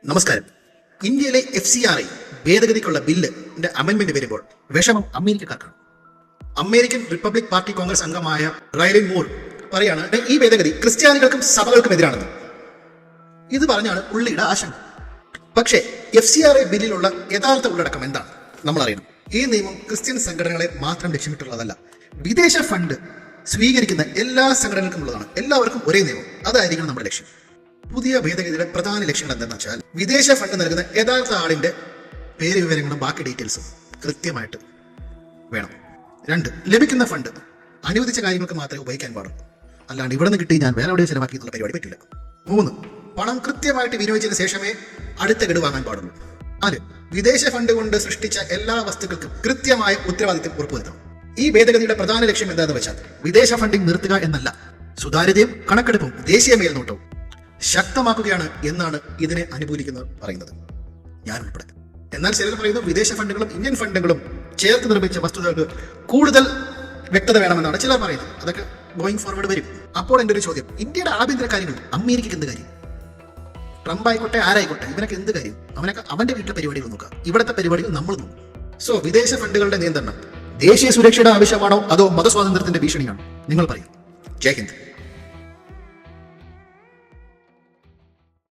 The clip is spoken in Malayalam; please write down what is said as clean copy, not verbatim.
നമസ്കാരം. ഇന്ത്യയിലെ FCRA ഭേദഗതിക്കുള്ള ബില്ലിന്റെ അമെന്റ്മെന്റ് വരുമ്പോൾ വിഷമം അമേരിക്കക്കാർക്കാണ്. അമേരിക്കൻ റിപ്പബ്ലിക് പാർട്ടി കോൺഗ്രസ് അംഗമായ റൈലിൻ മൂർ പറയാണ് ഈ ഭേദഗതി ക്രിസ്ത്യാനികൾക്കും സഭകൾക്കും എതിരാണെന്ന്. ഇത് പറഞ്ഞാണ് പുള്ളിയുടെ ആശങ്ക. പക്ഷേ FCRA ബില്ലിലുള്ള യഥാർത്ഥ ഉള്ളടക്കം എന്താണ് നമ്മൾ അറിയണം. ഈ നിയമം ക്രിസ്ത്യൻ സംഘടനകളെ മാത്രം ലക്ഷ്യമിട്ടുള്ളതല്ല, വിദേശ ഫണ്ട് സ്വീകരിക്കുന്ന എല്ലാ സംഘടനകൾക്കും ഉള്ളതാണ്. എല്ലാവർക്കും ഒരേ നിയമം, അതായിരിക്കണം നമ്മുടെ ലക്ഷ്യം. പുതിയ ഭേദഗതിയുടെ പ്രധാന ലക്ഷ്യങ്ങൾ എന്താണെന്ന് വെച്ചാൽ വിദേശ ഫണ്ട് നൽകുന്ന യഥാർത്ഥ ആളിന്റെ പേര് വിവരങ്ങളും ബാക്കി ഡീറ്റെയിൽസും കൃത്യമായിട്ട് വേണം. 2, ലഭിക്കുന്ന ഫണ്ട് അനുവദിച്ച കാര്യങ്ങൾക്ക് മാത്രമേ ഉപയോഗിക്കാൻ പാടുള്ളൂ, അല്ലാണ്ട് ഇവിടെ നിന്ന് കിട്ടി ഞാൻ വേറെ എവിടെയും ചിലവാക്കി എന്നുള്ള പരിപാടി പറ്റില്ല. 3, പണം കൃത്യമായിട്ട് വിനിയോഗിച്ചതിന് ശേഷമേ അടുത്ത ഗഡു വാങ്ങാൻ പാടുള്ളൂ. 4, വിദേശ ഫണ്ട് കൊണ്ട് സൃഷ്ടിച്ച എല്ലാ വസ്തുക്കൾക്കും കൃത്യമായ ഉത്തരവാദിത്വം ഉറപ്പുവരുത്തണം. ഈ ഭേദഗതിയുടെ പ്രധാന ലക്ഷ്യം എന്താണെന്ന് വെച്ചാൽ വിദേശ ഫണ്ടിംഗ് നിർത്തുക എന്നല്ല, സുതാര്യതയും കണക്കെടുപ്പും ദേശീയ മേൽനോട്ടവും ശക്തമാക്കുകയാണ് എന്നാണ് ഇതിനെ അനുകൂലിക്കുന്നവർ പറയുന്നത്, ഞാൻ ഉൾപ്പെടെ. എന്നാൽ ചിലർ പറയുന്നു വിദേശ ഫണ്ടുകളും ഇന്ത്യൻ ഫണ്ടുകളും ചേർത്ത് നിർമ്മിച്ച വസ്തുതകൾക്ക് കൂടുതൽ വ്യക്തത വേണമെന്നാണ് ചിലർ പറയുന്നത്. അതൊക്കെ ഗോയിങ് ഫോർവേഡ് വരും. അപ്പോൾ എൻ്റെ ഒരു ചോദ്യം, ഇന്ത്യയുടെ ആഭ്യന്തര കാര്യങ്ങൾ അമേരിക്കയ്ക്ക് എന്ത് കാര്യം? ട്രംപ് ആയിക്കോട്ടെ ആരായിക്കോട്ടെ, ഇവനൊക്കെ എന്ത് കാര്യം? അവന്റെ വീട്ടിലെ പരിപാടികൾ നോക്കുക, ഇവിടുത്തെ പരിപാടികൾ നമ്മൾ നോക്കും. സോ വിദേശ ഫണ്ടുകളുടെ നിയന്ത്രണം ദേശീയ സുരക്ഷയുടെ ആവശ്യമാണോ അതോ മതസ്വാതന്ത്ര്യത്തിന്റെ ഭീഷണിയാണോ? നിങ്ങൾ പറയും. ജയ് ഹിന്ദ്.